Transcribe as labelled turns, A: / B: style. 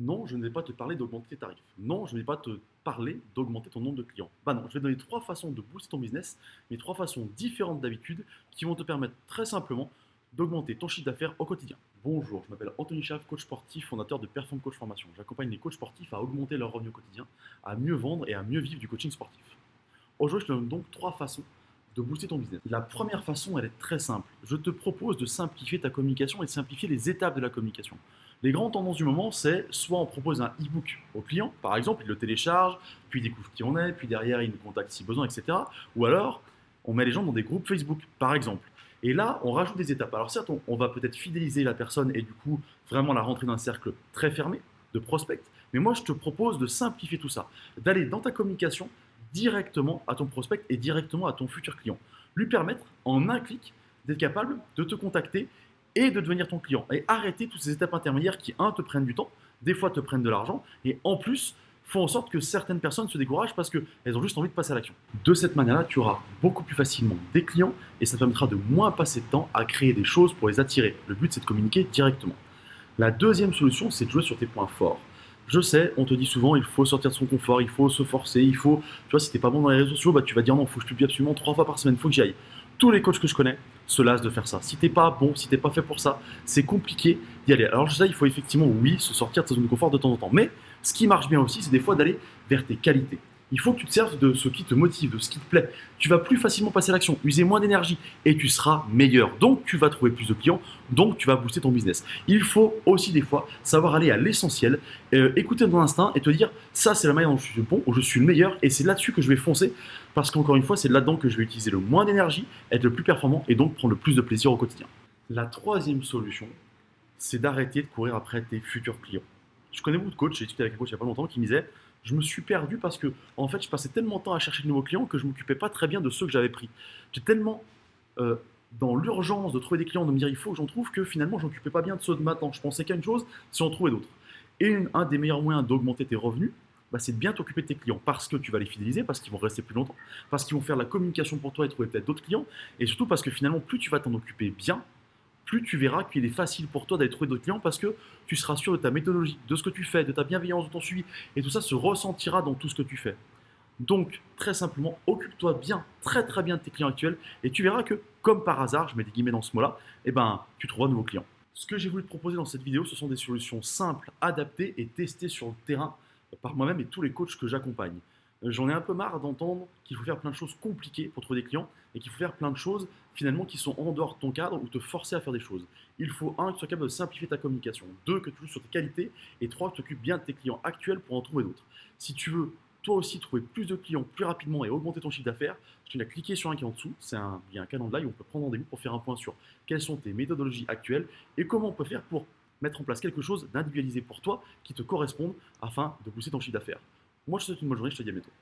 A: Non, je ne vais pas te parler d'augmenter tes tarifs. Non, je ne vais pas te parler d'augmenter ton nombre de clients. Bah non, je vais te donner trois façons de booster ton business, mais trois façons différentes d'habitude qui vont te permettre très simplement d'augmenter ton chiffre d'affaires au quotidien. Bonjour, je m'appelle Anthony Chave, coach sportif, fondateur de Perform Coach Formation. J'accompagne les coachs sportifs à augmenter leur revenu au quotidien, à mieux vendre et à mieux vivre du coaching sportif. Aujourd'hui, je te donne donc trois façons de booster ton business. La première façon, elle est très simple. Je te propose de simplifier ta communication et de simplifier les étapes de la communication. Les grandes tendances du moment, c'est soit on propose un e-book au client, par exemple, il le télécharge, puis il découvre qui on est, puis derrière il nous contacte si besoin, etc. Ou alors, on met les gens dans des groupes Facebook, par exemple. Et là, on rajoute des étapes. Alors certes, on va peut-être fidéliser la personne et du coup, vraiment la rentrer dans un cercle très fermé de prospects. Mais moi, je te propose de simplifier tout ça, d'aller dans ta communication directement à ton prospect et directement à ton futur client. Lui permettre, en un clic, d'être capable de te contacter et de devenir ton client. Et arrêter toutes ces étapes intermédiaires qui, un, te prennent du temps, des fois te prennent de l'argent, et en plus, font en sorte que certaines personnes se découragent parce qu'elles ont juste envie de passer à l'action. De cette manière-là, tu auras beaucoup plus facilement des clients et ça te permettra de moins passer de temps à créer des choses pour les attirer. Le but, c'est de communiquer directement. La deuxième solution, c'est de jouer sur tes points forts. Je sais, on te dit souvent, il faut sortir de son confort, il faut se forcer, il faut, tu vois, si t'es pas bon dans les réseaux sociaux, bah, tu vas dire non, il faut que je publie absolument 3 fois par semaine, il faut que j'y aille. Tous les coachs que je connais se lassent de faire ça. Si t'es pas bon, si t'es pas fait pour ça, c'est compliqué d'y aller. Alors je sais, il faut effectivement, oui, se sortir de sa zone de confort de temps en temps. Mais ce qui marche bien aussi, c'est des fois d'aller vers tes qualités. Il faut que tu te serves de ce qui te motive, de ce qui te plaît. Tu vas plus facilement passer à l'action, user moins d'énergie et tu seras meilleur. Donc tu vas trouver plus de clients, donc tu vas booster ton business. Il faut aussi des fois savoir aller à l'essentiel, écouter ton instinct et te dire ça c'est la manière dont je suis bon, où je suis le meilleur et c'est là-dessus que je vais foncer parce qu'encore une fois c'est là-dedans que je vais utiliser le moins d'énergie, être le plus performant et donc prendre le plus de plaisir au quotidien. La troisième solution, c'est d'arrêter de courir après tes futurs clients. Je connais beaucoup de coachs, j'ai discuté avec un coach il n'y a pas longtemps qui me disait je me suis perdu parce que en fait je passais tellement de temps à chercher de nouveaux clients que je ne m'occupais pas très bien de ceux que j'avais pris. J'étais tellement euh, dans l'urgence de trouver des clients, de me dire il faut que j'en trouve, que finalement je m'occupais pas bien de ceux de maintenant. Je pensais qu'à une chose, c'est en trouver d'autres. Et un des meilleurs moyens d'augmenter tes revenus, bah, c'est de bien t'occuper de tes clients parce que tu vas les fidéliser, parce qu'ils vont rester plus longtemps, parce qu'ils vont faire la communication pour toi et trouver peut-être d'autres clients, et surtout parce que finalement plus tu vas t'en occuper bien, plus tu verras qu'il est facile pour toi d'aller trouver d'autres clients parce que tu seras sûr de ta méthodologie, de ce que tu fais, de ta bienveillance, de ton suivi. Et tout ça se ressentira dans tout ce que tu fais. Donc, très simplement, occupe-toi bien, très très bien de tes clients actuels et tu verras que, comme par hasard, je mets des guillemets dans ce mot-là, eh ben, tu trouveras de nouveaux clients. Ce que j'ai voulu te proposer dans cette vidéo, ce sont des solutions simples, adaptées et testées sur le terrain par moi-même et tous les coachs que j'accompagne. J'en ai un peu marre d'entendre qu'il faut faire plein de choses compliquées pour trouver des clients et qu'il faut faire plein de choses finalement qui sont en dehors de ton cadre ou te forcer à faire des choses. Il faut, un, que tu sois capable de simplifier ta communication, deux, que tu joues sur tes qualités et trois, que tu t'occupes bien de tes clients actuels pour en trouver d'autres. Si tu veux toi aussi trouver plus de clients plus rapidement et augmenter ton chiffre d'affaires, tu n'as cliqué sur un qui est en dessous, il y a un calendrier où on peut prendre rendez-vous pour faire un point sur quelles sont tes méthodologies actuelles et comment on peut faire pour mettre en place quelque chose d'individualisé pour toi qui te corresponde afin de booster ton chiffre d'affaires. Moi, je te souhaite une bonne journée, je te dis à bientôt.